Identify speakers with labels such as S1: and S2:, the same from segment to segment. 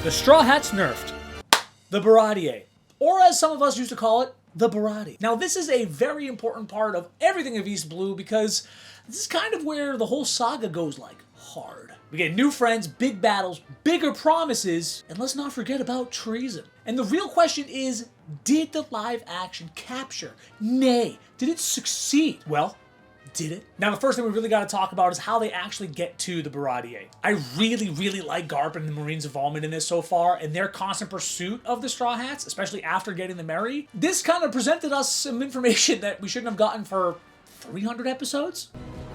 S1: The Straw Hats nerfed. The Baratie. Or as some of us used to call it, the Baratie. Now this is a very important part of everything of East Blue because this is kind of where the whole saga goes like hard. We get new friends, big battles, bigger promises, and let's not forget about treason. And the real question is, did the live action capture? Nay, did it succeed? Well, did it? Now the first thing we really got to talk about is how they actually get to the Baratie. I really like Garp and the Marine's involvement in this so far, and their constant pursuit of the Straw Hats, especially after getting the Merry. This kind of presented us some information that we shouldn't have gotten for 300 episodes.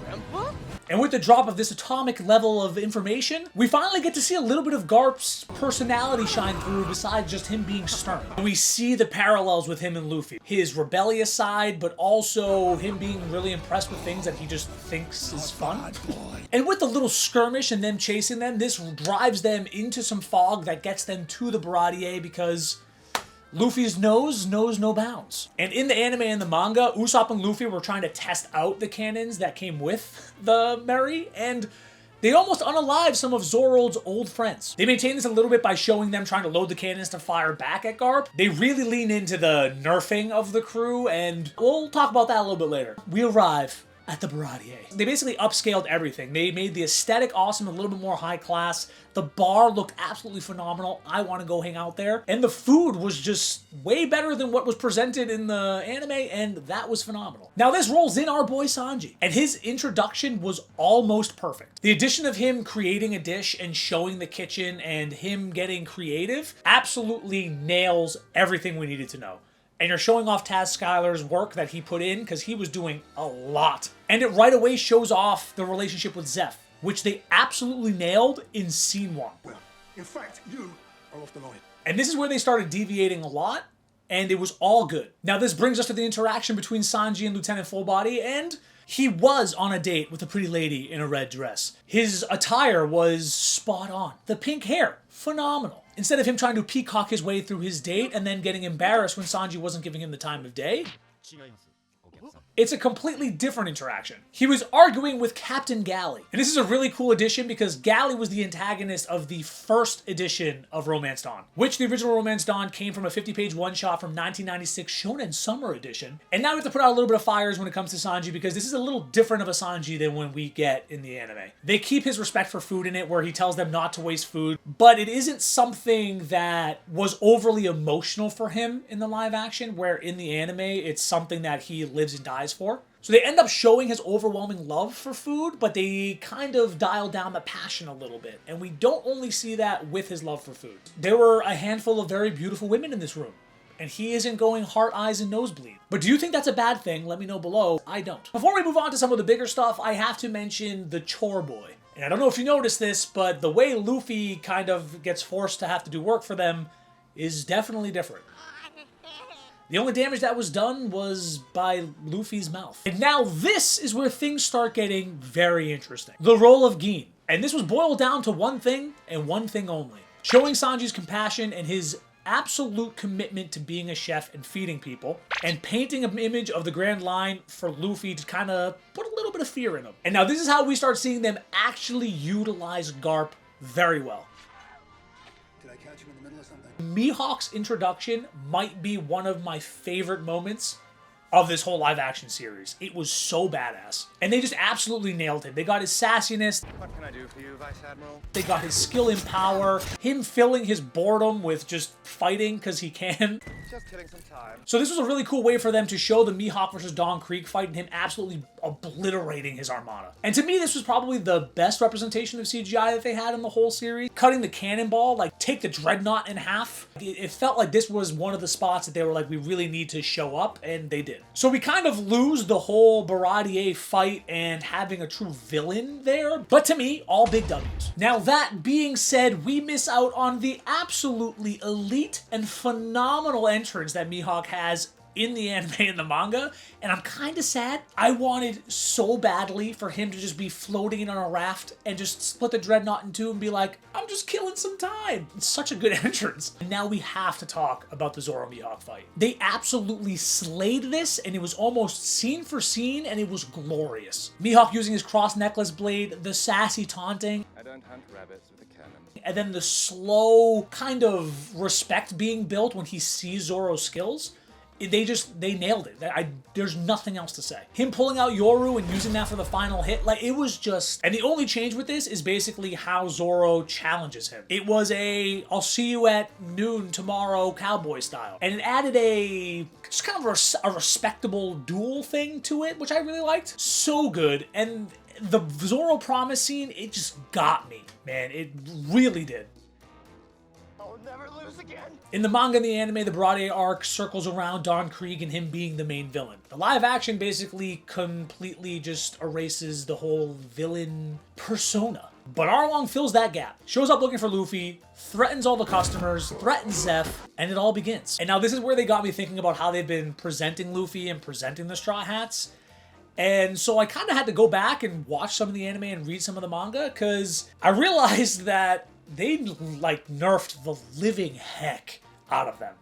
S1: Grandpa? And with the drop of this atomic level of information, we finally get to see a little bit of Garp's personality shine through besides just him being stern. We see the parallels with him and Luffy. His rebellious side, but also him being really impressed with things that he just thinks is fun. And with the little skirmish and them chasing them, this drives them into some fog that gets them to the Baratie because Luffy's nose knows no bounds. And in the anime and the manga, Usopp and Luffy were trying to test out the cannons that came with the Merry, and they almost unalive some of Zoro's old friends. They maintain this a little bit by showing them trying to load the cannons to fire back at Garp. They really lean into the nerfing of the crew, and we'll talk about that a little bit later. We arrive at the Baratie. They basically upscaled everything. They made the aesthetic awesome, a little bit more high class. The bar looked absolutely phenomenal. I want to go hang out there. And the food was just way better than what was presented in the anime, and that was phenomenal. Now this rolls in our boy Sanji, and his introduction was almost perfect. The addition of him creating a dish and showing the kitchen and him getting creative absolutely nails everything we needed to know. And you're showing off Taz Skylar's work that he put in because he was doing a lot. And it right away shows off the relationship with Zeph, which they absolutely nailed in scene 1.
S2: Well, in fact, you are off the line.
S1: And this is where they started deviating a lot, and it was all good. Now this brings us to the interaction between Sanji and Lieutenant Fullbody, and he was on a date with a pretty lady in a red dress. His attire was spot on. The pink hair, phenomenal. Instead of him trying to peacock his way through his date and then getting embarrassed when Sanji wasn't giving him the time of day, it's a completely different interaction. He was arguing with Captain Galley. And this is a really cool addition because Galley was the antagonist of the first edition of Romance Dawn, which the original Romance Dawn came from a 50-page one-shot from 1996 Shonen Summer Edition. And now we have to put out a little bit of fires when it comes to Sanji because this is a little different of a Sanji than when we get in the anime. They keep his respect for food in it where he tells them not to waste food, but it isn't something that was overly emotional for him in the live action, where in the anime it's something that he lives and dies for. So they end up showing his overwhelming love for food, but they kind of dial down the passion a little bit. And we don't only see that with his love for food. There were a handful of very beautiful women in this room, and he isn't going heart, eyes, and nosebleed. But do you think that's a bad thing? Let me know below. I don't. Before we move on to some of the bigger stuff, I have to mention the chore boy. And I don't know if you noticed this, but the way Luffy kind of gets forced to have to do work for them is definitely different. The only damage that was done was by Luffy's mouth. And now this is where things start getting very interesting. The role of Gin. And this was boiled down to one thing and one thing only. Showing Sanji's compassion and his absolute commitment to being a chef and feeding people, and painting an image of the Grand Line for Luffy to kind of put a little bit of fear in him. And now this is how we start seeing them actually utilize Garp very well.
S2: Did I catch him in the middle of something?
S1: Mihawk's introduction might be one of my favorite moments of this whole live action series. It was so badass. And they just absolutely nailed him. They got his sassiness.
S3: What can I do for you, Vice Admiral?
S1: They got his skill and power. Him filling his boredom with just fighting because he can.
S3: Just killing some time.
S1: So this was a really cool way for them to show the Mihawk versus Don Krieg fight and him absolutely obliterating his armada. And to me, this was probably the best representation of CGI that they had in the whole series. Cutting the cannonball, like take the dreadnought in half. It felt like this was one of the spots that they were like, we really need to show up, and they did. So we kind of lose the whole Baratie fight and having a true villain there, but to me, all big W's. Now that being said, we miss out on the absolutely elite and phenomenal entrance that Mihawk has in the anime and the manga, and I'm kind of sad. I wanted so badly for him to just be floating in on a raft and just split the dreadnought in two and be like, I'm just killing some time. It's such a good entrance. And now we have to talk about the Zoro Mihawk fight. They absolutely slayed this, and it was almost scene for scene, and it was glorious. Mihawk using his cross necklace blade, the sassy taunting.
S3: I don't hunt rabbits with a canon.
S1: And then the slow kind of respect being built when he sees Zoro's skills. They nailed it. There's nothing else to say. Him pulling out Yoru and using that for the final hit, like, it was just... And the only change with this is basically how Zoro challenges him. It was I'll see you at noon tomorrow cowboy style. And it added just kind of a respectable duel thing to it, which I really liked. So good. And the Zoro promise scene, it just got me, man. It really did.
S3: I'll never lose again.
S1: In the manga and the anime, the Baratie arc circles around Don Krieg and him being the main villain. The live action basically completely just erases the whole villain persona. But Arlong fills that gap, shows up looking for Luffy, threatens all the customers, threatens Zeph, and it all begins. And now this is where they got me thinking about how they've been presenting Luffy and presenting the Straw Hats. And so I kind of had to go back and watch some of the anime and read some of the manga, because I realized that they, like, nerfed the living heck out of them.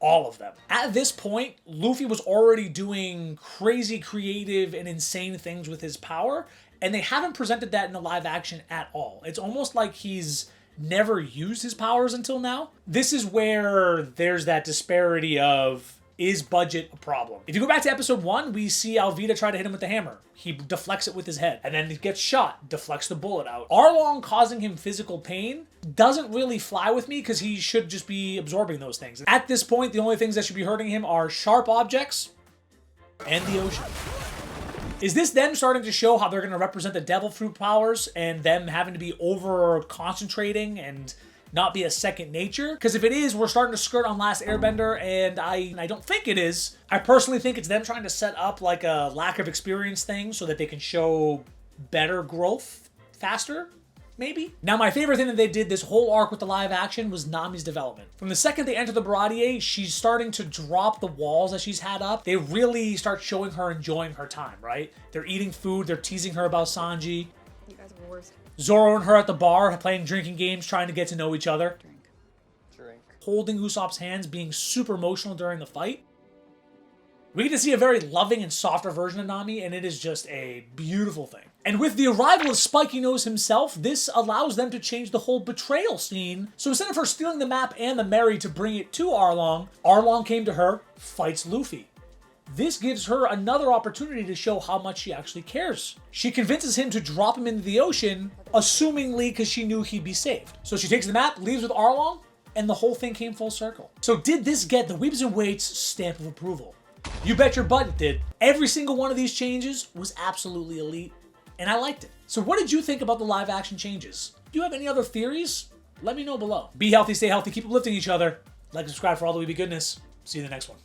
S1: All of them. At this point, Luffy was already doing crazy creative and insane things with his power, and they haven't presented that in the live action at all. It's almost like he's never used his powers until now. This is where there's that disparity of, is budget a problem? If you go back to episode 1, we see Alvida try to hit him with the hammer. He deflects it with his head, and then he gets shot, deflects the bullet out. Arlong causing him physical pain doesn't really fly with me, because he should just be absorbing those things. At this point, the only things that should be hurting him are sharp objects and the ocean. Is this them starting to show how they're going to represent the devil fruit powers and them having to be over concentrating and not be a second nature? Because if it is, we're starting to skirt on Last Airbender, and I don't think it is. I personally think it's them trying to set up like a lack of experience thing so that they can show better growth faster, maybe? Now, my favorite thing that they did this whole arc with the live action was Nami's development. From the second they enter the Baratie, she's starting to drop the walls that she's had up. They really start showing her enjoying her time, right? They're eating food, they're teasing her about Sanji.
S4: You guys are the worst.
S1: Zoro and her at the bar playing drinking games, trying to get to know each other.
S3: Drink.
S1: Holding Usopp's hands, being super emotional during the fight. We get to see a very loving and softer version of Nami, and it is just a beautiful thing. And with the arrival of Spiky Nose himself, this allows them to change the whole betrayal scene. So instead of her stealing the map and the Mary to bring it to Arlong, Arlong came to her, fights Luffy. This gives her another opportunity to show how much she actually cares. She convinces him to drop him into the ocean, assumingly because she knew he'd be saved. So she takes the map, leaves with Arlong, and the whole thing came full circle. So did this get the Weebs and Waits stamp of approval? You bet your butt it did. Every single one of these changes was absolutely elite, and I liked it. So what did you think about the live action changes? Do you have any other theories? Let me know below. Be healthy, stay healthy, keep uplifting each other. Like and subscribe for all the Weeby goodness. See you in the next one.